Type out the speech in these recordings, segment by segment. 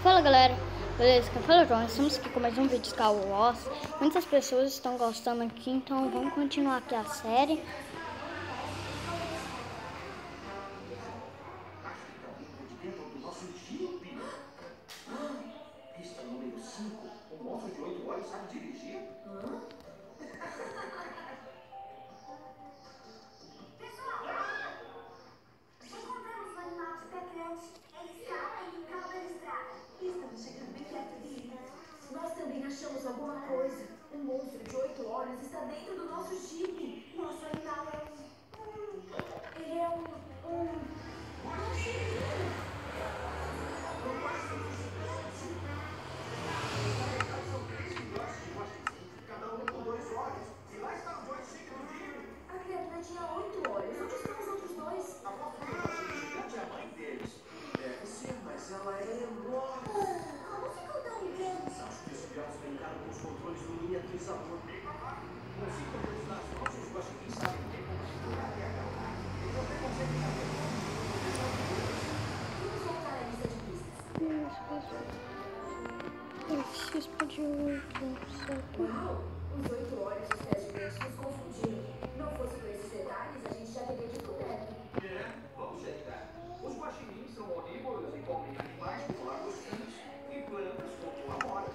Fala galera, beleza? Quem fala é o João, estamos aqui com mais um vídeo de Star Wars. Muitas pessoas estão gostando aqui, então vamos continuar aqui a série. Pista número 5, um monstro de 8 olhos sabe dirigir? Encontramos um animal super grande. Ele escala e cala pela estrada. Estamos chegando bem perto dele. Nós também achamos alguma coisa. Um monstro de 8 olhos está dentro do nosso jipe. Nosso animal é ele é um guaxinim. São 3 filhotes de guaxinim, cada um com 2 olhos. E lá está o joystick do jipe. A criatura tinha 8 olhos. Onde estão os outros 2? Aposto que o guaxinim gigante é a mãe deles. Deve ser, mas ela é enorme. Como ficou tão grande? Acho que os filhotes brincaram com os controles do miniaturizador. Com os controles nas mãos, os guaxinins sabem bem como segurar e agarrar. Eles até conseguem fazer. Vamos voltar à lista de pistas. Uau! Os 8 olhos dos pés gigantes nos confundiram. Não fosse por esses detalhes, a gente já teria descoberto. Vamos checar. Os guaxinins são onívoros e comem animais como lagostinhos e plantas como amoras.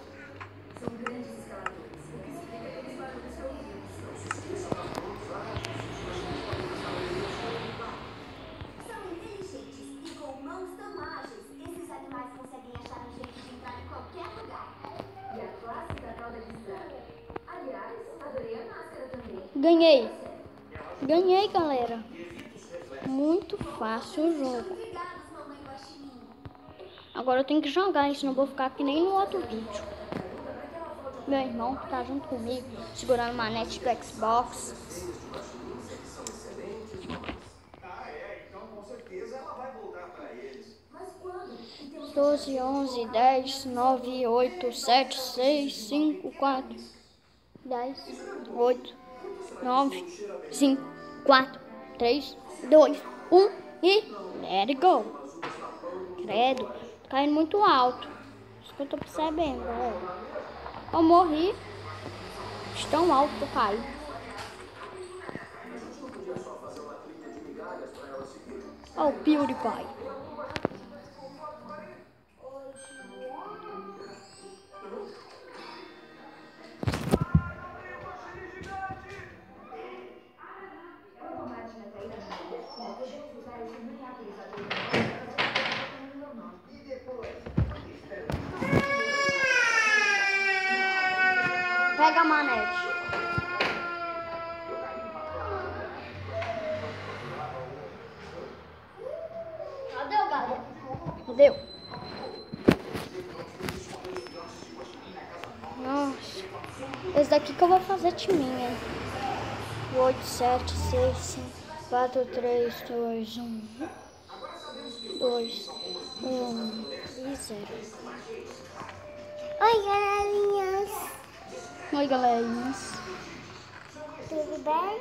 São grandes escaladores, o que explica aqueles barulhos que ouvimos. Não se esqueça das mãos ágeis. Os guaxinins podem usar eles para lutar. São inteligentes e com mãos tão ágeis, esses animais conseguem achar um jeito de entrar em qualquer lugar. E a clássica tal da estrada. Aliás, adorei a máscara também. Ganhei galera. Muito fácil o jogo. Obrigados, mamãe guaxinim. Agora eu tenho que jogar, senão eu vou ficar que nem no outro vídeo. Meu irmão tá junto comigo, segurando a manete do Xbox. Então com certeza ela vai voltar para eles. Mas quando? E temos 12, 11, 10, 9, 8, 7, 6, 5, 4, 10, 8, 9, 5, 4, 3, 2, 1 e let it go. Credo, tá caindo muito alto. Isso que eu tô percebendo, galera. Eu morri de tão alto que eu caí. Ó, o PewDiePie. Pega a manete. Cadê o galera? Cadê? Nossa. Esse daqui que eu vou fazer timinha. 8, 7, 6, 5, 4, 3, 2, 1. 2, 1 e 0. Oi, galerinhas. Oi, galerinhas. Tudo bem?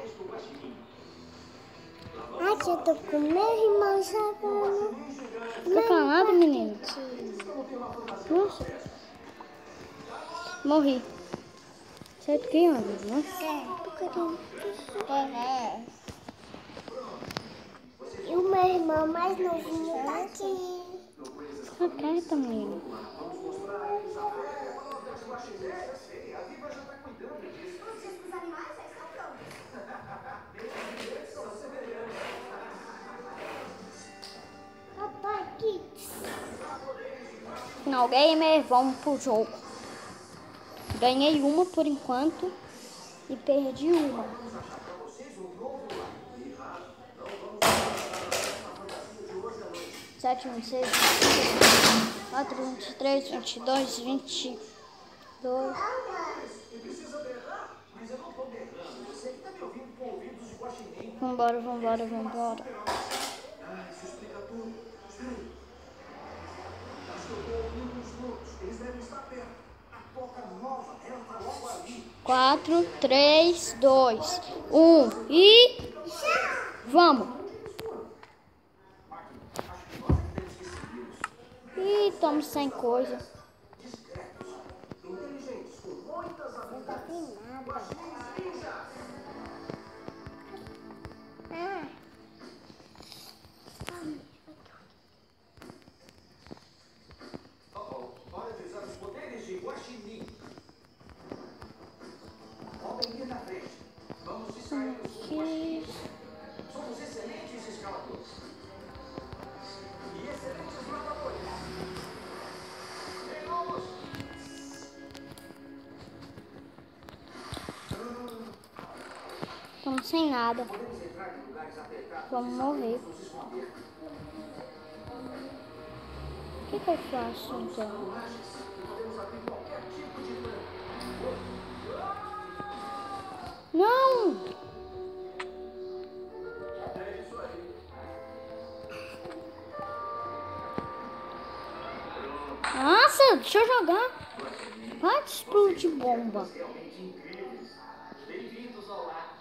Aqui eu tô com meu irmão jogando. Fica calado, menino. Nossa. Morri. Certo que anda, nossa. E o meu irmão mais novinho tá aqui. Fica quieta, menino. Os animais já estão prontos. Papai Kids. Final gamer, vamos pro jogo. Ganhei uma por enquanto e perdi uma. Sete, 26, 4, 23, 22, 22. Vambora. Isso explica tudo. Acho que eu tô ouvindo os frutos. Eles devem estar perto. A toca nova, ela tá logo ali. 4, 3, 2, 1 e vamos! Eita! estamos sem coisa. Discretos, inteligentes, com muitas Não habilidades. tem nada. Guaxinins ninjas. Ah. Hora de usar os poderes de Guaxinim. Podem ir na frente. Vamos distrair os Guaxinins. Somos excelentes escaladores. E excelentes nadadores. Vamos! Estamos sem nada. Podemos entrar em lugares apertados. Vamos morrer. Nos esconder. O que eu faço então? Podemos abrir qualquer tipo de tranco. Não! É isso aí. Nossa, deixa eu jogar. Vai de explodir bomba. Realmente incríveis. Bem-vindos ao lar.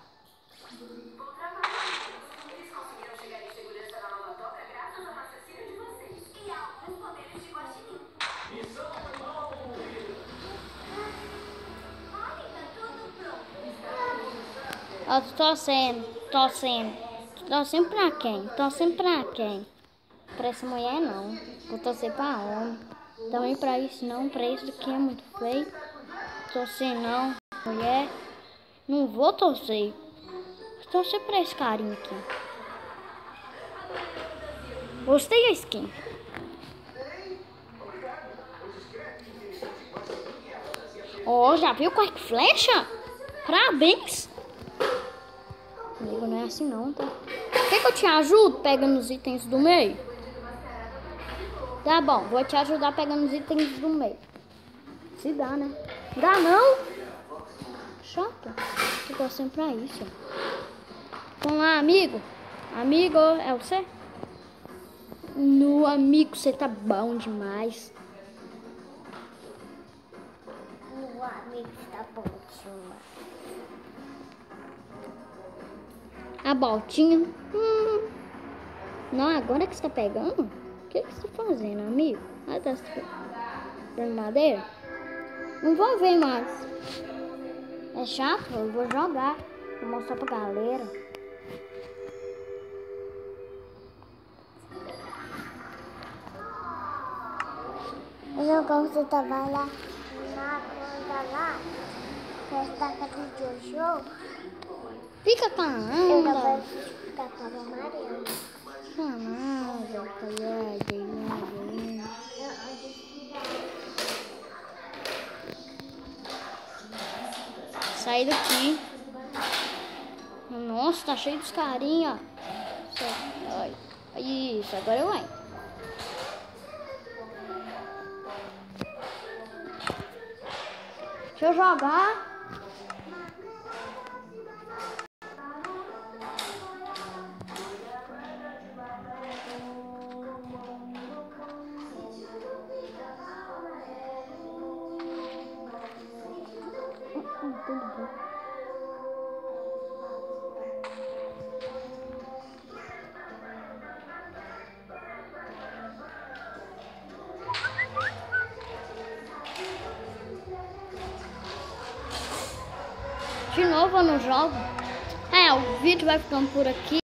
Eles conseguiram chegar em segurança na nova toca graças ao raciocínio de vocês. E aos poderes de Guaxinim. Missão mal concluída. Olha, tá tudo pronto. Eu tô torcendo. Torcendo pra quem? Torcendo pra quem? Pra essa mulher não. Vou torcer pra homem. Também pra isso não, pra isso que é muito feio. Torcer não, mulher. Não vou torcer. Vou torcer pra esse carinha aqui. Gostei da skin. Ó, já viu com arco e flecha? Parabéns. Comigo não é assim não, tá? Quer que eu te ajudo pegando os itens do meio? Tá bom, vou te ajudar pegando os itens do meio. Se dá, né? Dá não? Chato. Eu tô sempre pra isso. Vamos lá, amigo. Amigo, é você? No amigo, você tá bom demais. O amigo está bom demais. A voltinha. Não, agora que você tá pegando? O que você tá fazendo, amigo? Ah, tá dando madeira? Não vou ver mais. É chato? Eu vou jogar. Vou mostrar pra galera. Eu quando você tava lá na conta lá, festa casa de Jojo, Fica com a eu tava anda. tava amarelo. Sai daqui. Nossa, tá cheio dos carinha. Isso, agora eu entro. Deixa eu jogar. Tudo bom. De novo eu não jogo. O vídeo vai ficando por aqui.